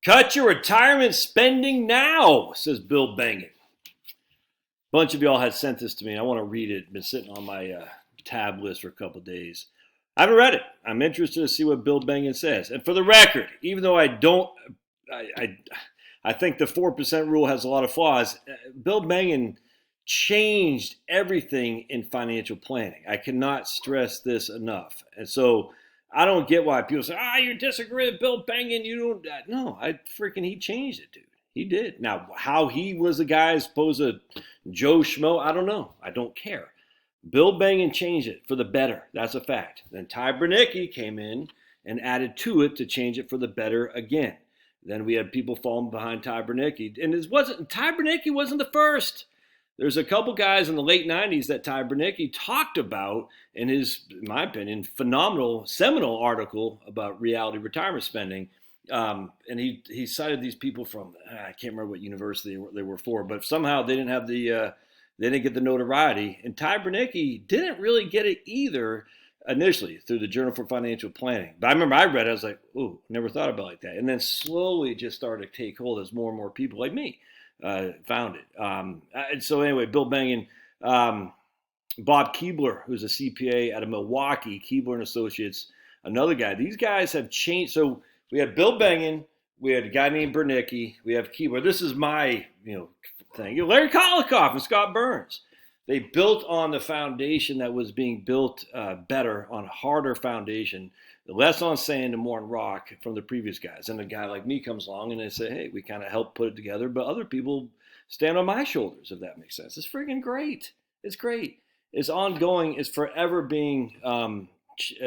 Cut your retirement spending now, says Bill Bengen. A bunch of y'all had sent this to me. I want to read it. It's been sitting on my tab list for a couple of days. I haven't read it. I'm interested to see what Bill Bengen says. And for the record, even though I think the 4% rule has a lot of flaws, Bill Bengen changed everything in financial planning. I cannot stress this enough. And so I don't get why people say, you disagree with Bill Bengen. You don't. No, he changed it, dude. He did. Now, how he was the guy as opposed to Joe Schmo, I don't know. I don't care. Bill Bengen changed it for the better. That's a fact. Then Ty Bernicki came in and added to it to change it for the better again. Then we had people falling behind Ty Bernicki. And Ty Bernicki wasn't the first. There's a couple guys in the late 90s that Ty Bernicki talked about in his, in my opinion, phenomenal seminal article about reality retirement spending. And he cited these people from, I can't remember what university they were for, but somehow they didn't have they didn't get the notoriety. And Ty Bernicki didn't really get it either initially through the Journal for Financial Planning. But I remember I read it, I was like, ooh, never thought about it like that. And then slowly just started to take hold as more and more people like me found it. And so anyway, Bill Bengen, Bob Keebler, who's a CPA out of Milwaukee, Keebler and Associates, another guy. These guys have changed. So we had Bill Bengen, we had a guy named Bernicki, we have Keebler. This is my thing. Larry Kolikoff and Scott Burns. They built on the foundation that was being built better, on a harder foundation, less on sand and more on rock from the previous guys. And a guy like me comes along and they say, hey, we kind of helped put it together, but other people stand on my shoulders, if that makes sense. It's freaking great. It's great. It's ongoing. It's forever being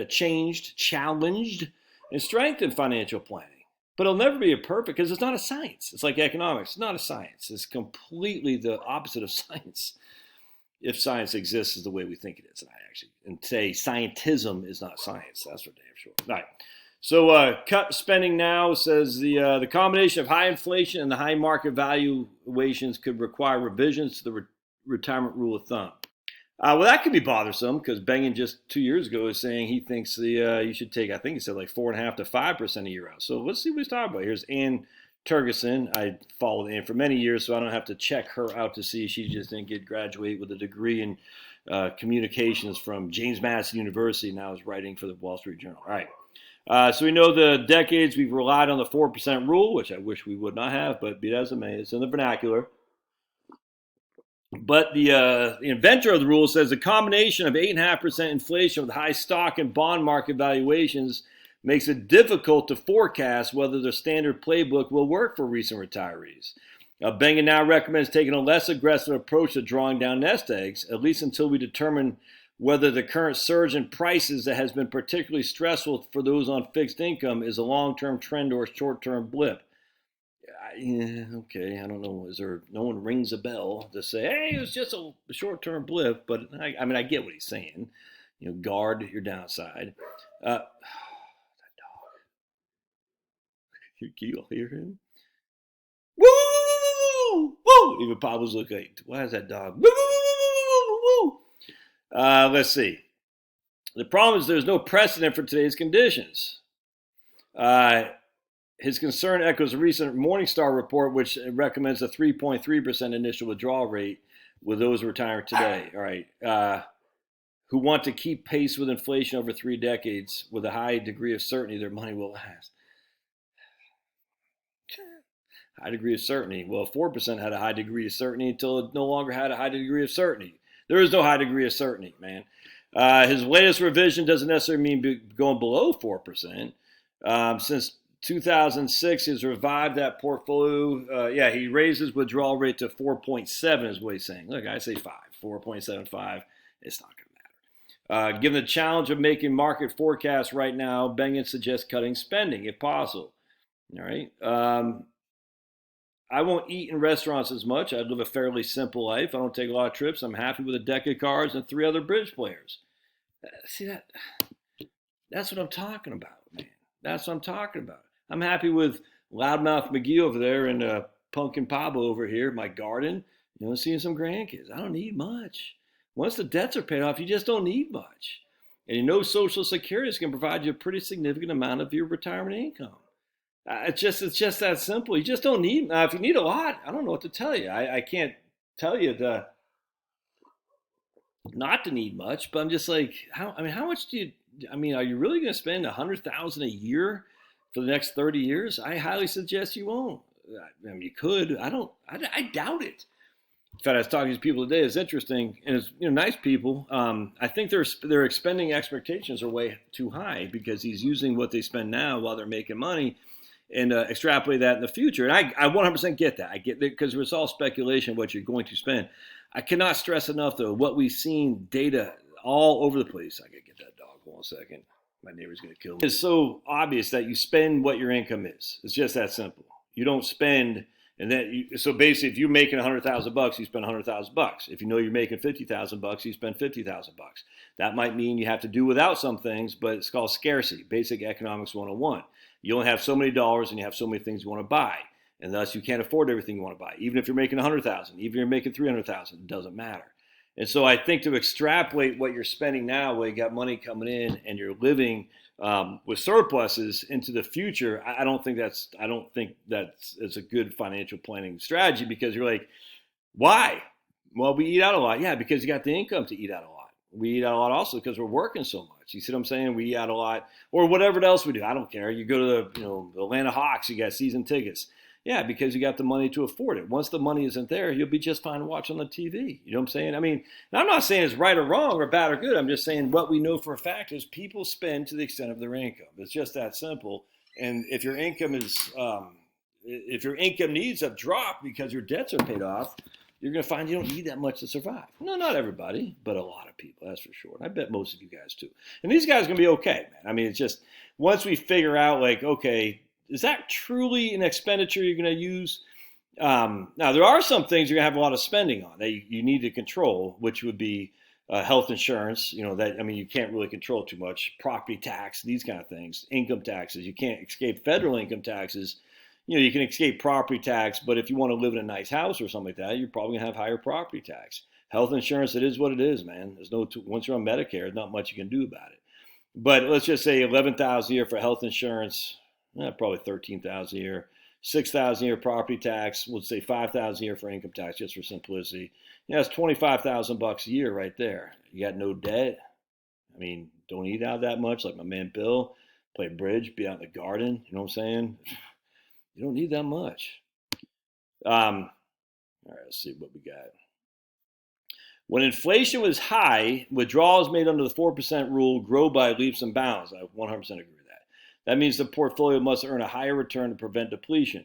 changed, challenged, and strengthened financial planning. But it'll never be perfect because it's not a science. It's like economics. It's not a science. It's completely the opposite of science. If science exists is the way we think it is. And say scientism is not science. That's for damn sure. All right. So cut spending now says the combination of high inflation and the high market valuations could require revisions to the retirement rule of thumb. Well, that could be bothersome because Bengen just 2 years ago is saying he thinks you should take, I think he said like 4.5% to 5% a year out. So let's see what he's talking about. Here's Ann Turgeson. I followed Ann for many years, so I don't have to check her out to see. She just didn't graduate with a degree in communications from James Madison University. Now is writing for the Wall Street Journal. All right. So we know the decades we've relied on the 4% rule, which I wish we would not have, but be that as it may, it's in the vernacular. But the inventor of the rule says the combination of 8.5% inflation with high stock and bond market valuations makes it difficult to forecast whether the standard playbook will work for recent retirees. Bengen now recommends taking a less aggressive approach to drawing down nest eggs, at least until we determine whether the current surge in prices that has been particularly stressful for those on fixed income is a long-term trend or a short-term blip. Okay, I don't know. No one rings a bell to say, hey, it was just a short-term blip, but I get what he's saying. Guard your downside. That dog. Can you all hear him? Woo, woo, woo, woo. Even Pablo's looking like, why is that dog? Woo, woo, woo, woo, woo. Let's see. The problem is there's no precedent for today's conditions. His concern echoes a recent Morningstar report, which recommends a 3.3% initial withdrawal rate with those retiring today. All right. Who want to keep pace with inflation over 3 decades with a high degree of certainty their money will last. High degree of certainty. Well, 4% had a high degree of certainty until it no longer had a high degree of certainty. There is no high degree of certainty, man. His latest revision doesn't necessarily mean going below 4%. Since 2006, he's revived that portfolio. He raised his withdrawal rate to 4.7 is what he's saying. Look, I say 5, 4.75. It's not going to matter. Given the challenge of making market forecasts right now, Bengen suggests cutting spending if possible. All right. I won't eat in restaurants as much. I live a fairly simple life. I don't take a lot of trips. I'm happy with a deck of cards and 3 other bridge players. See that? That's what I'm talking about, man. That's what I'm talking about. I'm happy with Loudmouth McGee over there and Pumpkin Pablo over here, my garden, seeing some grandkids. I don't need much. Once the debts are paid off, you just don't need much. And Social Security is going to provide you a pretty significant amount of your retirement income. It's just that simple. You just don't need. If you need a lot, I don't know what to tell you. I can't tell you not to need much, but I'm just like, how? I mean, how much do you? I mean, are you really going to spend 100,000 a year for the next 30 years? I highly suggest you won't. I mean, you could. I don't. I doubt it. In fact, I was talking to people today. It's interesting, and it's nice people. I think their expending expectations are way too high because he's using what they spend now while they're making money, and extrapolate that in the future. And I 100% get that. I get that because it's all speculation what you're going to spend. I cannot stress enough though what we've seen data all over the place. I gotta get that dog. Hold on a second. My neighbor's gonna kill me. It's so obvious that you spend what your income is. It's just that simple. You don't spend. And then, so basically, if you're making $100,000, you spend $100,000. If you know you're making $50,000, you spend $50,000. That might mean you have to do without some things, but it's called scarcity, basic economics 101. You only have so many dollars, and you have so many things you want to buy, and thus you can't afford everything you want to buy. Even if you're making $100,000, even if you're making $300,000, it doesn't matter. And so I think to extrapolate what you're spending now, where you got money coming in and you're living with surpluses into the future, I don't think that's it's a good financial planning strategy because you're like, why? Well, we eat out a lot. Yeah, because you got the income to eat out a lot. We eat out a lot also because we're working so much. You see what I'm saying? We eat out a lot, or whatever else we do. I don't care. You go to the Atlanta Hawks, you got season tickets. Yeah, because you got the money to afford it. Once the money isn't there, you'll be just fine watching the TV. You know what I'm saying? I mean, I'm not saying it's right or wrong or bad or good. I'm just saying what we know for a fact is people spend to the extent of their income. It's just that simple. And if your income needs have dropped because your debts are paid off, you're going to find you don't need that much to survive. No, not everybody, but a lot of people, that's for sure. And I bet most of you guys too. And these guys are going to be okay, man. I mean, it's just once we figure out like, okay, is that truly an expenditure you're going to use? Now, there are some things you're going to have a lot of spending on that you need to control, which would be health insurance. You can't really control too much. Property tax, these kind of things. Income taxes. You can't escape federal income taxes. You can escape property tax, but if you want to live in a nice house or something like that, you're probably going to have higher property tax. Health insurance, it is what it is, man. Once you're on Medicare, there's not much you can do about it. But let's just say $11,000 a year for health insurance. Probably $13,000 a year, $6,000 a year property tax. We'll say $5,000 a year for income tax, just for simplicity. That's $25,000 a year right there. You got no debt. I mean, don't eat out that much, like my man Bill. Play bridge, be out in the garden. You know what I'm saying? You don't need that much. All right, let's see what we got. When inflation was high, withdrawals made under the 4% rule grow by leaps and bounds. I 100% agree. That means the portfolio must earn a higher return to prevent depletion.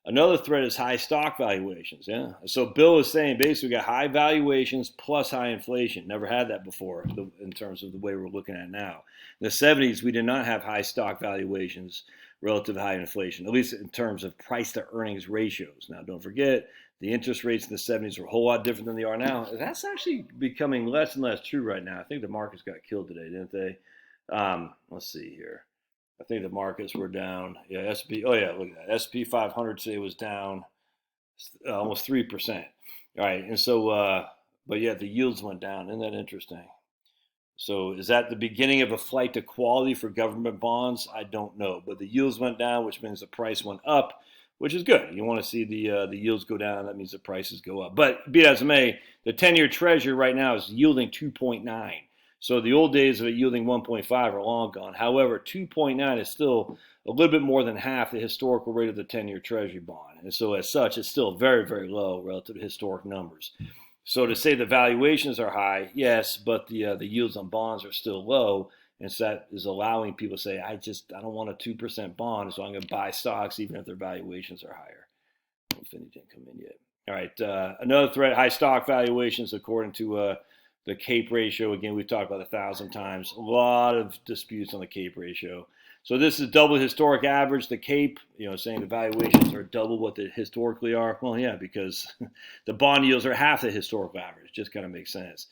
Another threat is high stock valuations. Yeah. So Bill is saying basically we got high valuations plus high inflation. Never had that before in terms of the way we're looking at it now. In the 70s, we did not have high stock valuations relative to high inflation, at least in terms of price to earnings ratios. Now, don't forget, the interest rates in the 70s were a whole lot different than they are now. That's actually becoming less and less true right now. I think the markets got killed today, didn't they? Let's see here. I think the markets were down. Yeah, SP. Oh yeah, look at that. SP 500 today was down almost 3%. All right, and so, but yeah, the yields went down. Isn't that interesting? So is that the beginning of a flight to quality for government bonds? I don't know, but the yields went down, which means the price went up, which is good. You want to see the yields go down. That means the prices go up. But be that as it may, the 10-year Treasury right now is yielding 2.9. So the old days of it yielding 1.5 are long gone. However, 2.9 is still a little bit more than half the historical rate of the 10-year Treasury bond. And so as such, it's still very, very low relative to historic numbers. So to say the valuations are high, yes, but the yields on bonds are still low. And so that is allowing people to say, I don't want a 2% bond, so I'm going to buy stocks even if their valuations are higher. Infinity didn't come in yet. All right, another threat, high stock valuations according to the CAPE ratio. Again, we've talked about 1,000 times. A lot of disputes on the CAPE ratio. So this is double historic average. The CAPE, saying the valuations are double what they historically are. Well, yeah, because the bond yields are half the historical average. Just kind of makes sense.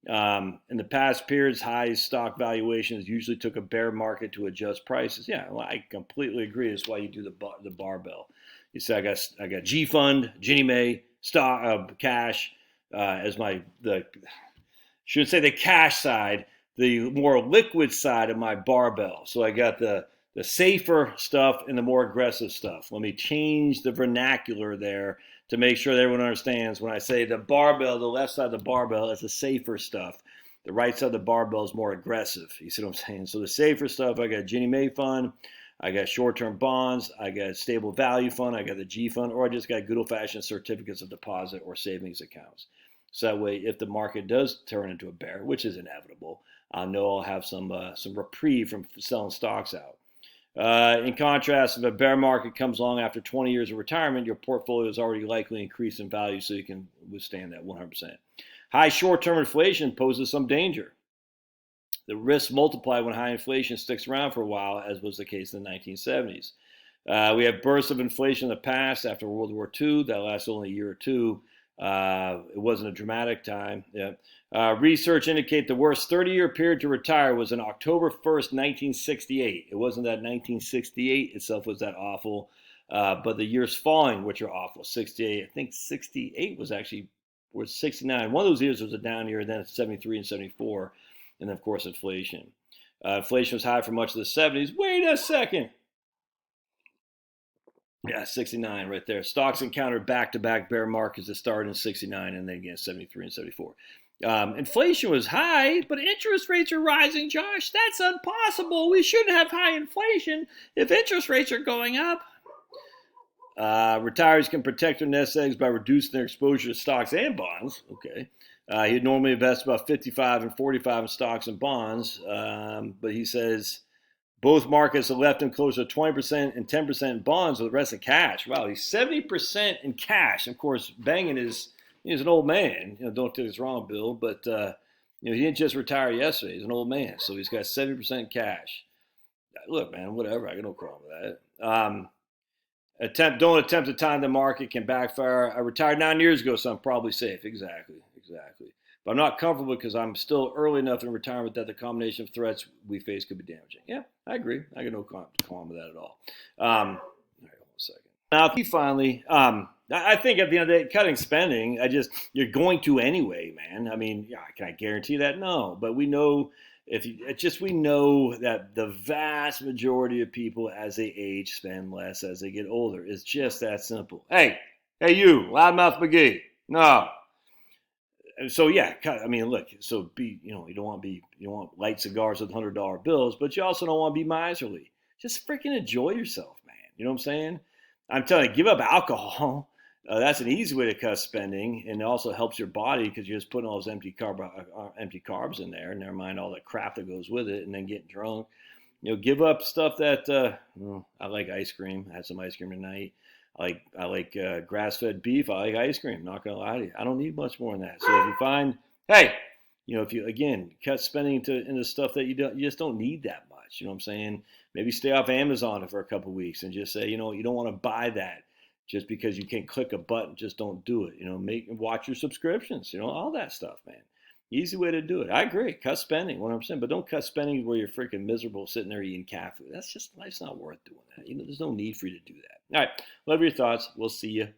In the past periods, high stock valuations usually took a bear market to adjust prices. Yeah, well, I completely agree. That's why you do the barbell. You say I got G Fund, Ginnie Mae, stock, cash as shouldn't say the cash side, the more liquid side of my barbell. So I got the the safer stuff and the more aggressive stuff. Let me change the vernacular there to make sure that everyone understands. When I say the barbell, the left side of the barbell is the safer stuff. The right side of the barbell is more aggressive. You see what I'm saying? So the safer stuff, I got Ginnie Mae fund, I got short-term bonds, I got stable value fund, I got the G fund, or I just got good old-fashioned certificates of deposit or savings accounts. So that way, if the market does turn into a bear, which is inevitable, I know I'll have some reprieve from selling stocks out. In contrast, if a bear market comes along after 20 years of retirement, your portfolio is already likely increased in value, so you can withstand that 100%. High short-term inflation poses some danger. The risks multiply when high inflation sticks around for a while, as was the case in the 1970s. We have bursts of inflation in the past after World War II. That lasted only a year or two. It wasn't a dramatic time. Yeah. Research indicate the worst 30-year period to retire was on October 1st, 1968. It wasn't that 1968 itself was that awful, but the years following, which are awful. 68, I think 68 was 69. One of those years was a down year, then 73 and 74. And then, of course, inflation. Inflation was high for much of the 70s. Wait a second. Yeah, 69 right there. Stocks encountered back-to-back bear markets that started in 69 and then again 73 and 74. Inflation was high, but interest rates are rising, Josh. That's impossible. We shouldn't have high inflation if interest rates are going up. Retirees can protect their nest eggs by reducing their exposure to stocks and bonds. Okay. He'd normally invest about 55 and 45 in stocks and bonds, but he says both markets have left him closer to 20% and 10% in bonds with the rest in cash. Wow, he's 70% in cash. Of course, Bengen he's an old man. Don't take this wrong, Bill, but he didn't just retire yesterday. He's an old man, so he's got 70% cash. Look, man, whatever. I got no problem with that. Don't attempt to time the market, can backfire. I retired 9 years ago, so I'm probably safe. Exactly. But I'm not comfortable because I'm still early enough in retirement that the combination of threats we face could be damaging. Yeah, I agree. I got no qualm with that at all. All right, hold on a second. Now, finally, I think at the end of the day, cutting spending, you're going to anyway, man. I mean, yeah, can I guarantee that? No, but we know we know that the vast majority of people as they age spend less as they get older. It's just that simple. Hey, you, loudmouth McGee. No. So yeah, I mean, look. So you don't want light cigars with $100 bills, but you also don't want to be miserly. Just freaking enjoy yourself, man. You know what I'm saying? I'm telling you, give up alcohol. That's an easy way to cut spending, and it also helps your body because you're just putting all those empty carbs in there. Never mind all the crap that goes with it, and then getting drunk. Give up stuff that I like ice cream. I had some ice cream tonight. I like grass-fed beef. I like ice cream. Not gonna lie to you, I don't need much more than that. So if you find, if you again cut spending into stuff that you just don't need that much. You know what I'm saying? Maybe stay off Amazon for a couple of weeks and just say, you don't want to buy that just because you can click a button. Just don't do it. Watch your subscriptions. All that stuff, man. Easy way to do it. I agree. Cut spending, 100%, but don't cut spending where you're freaking miserable sitting there eating cat food. Life's not worth doing that. There's no need for you to do that. All right. Love your thoughts. We'll see you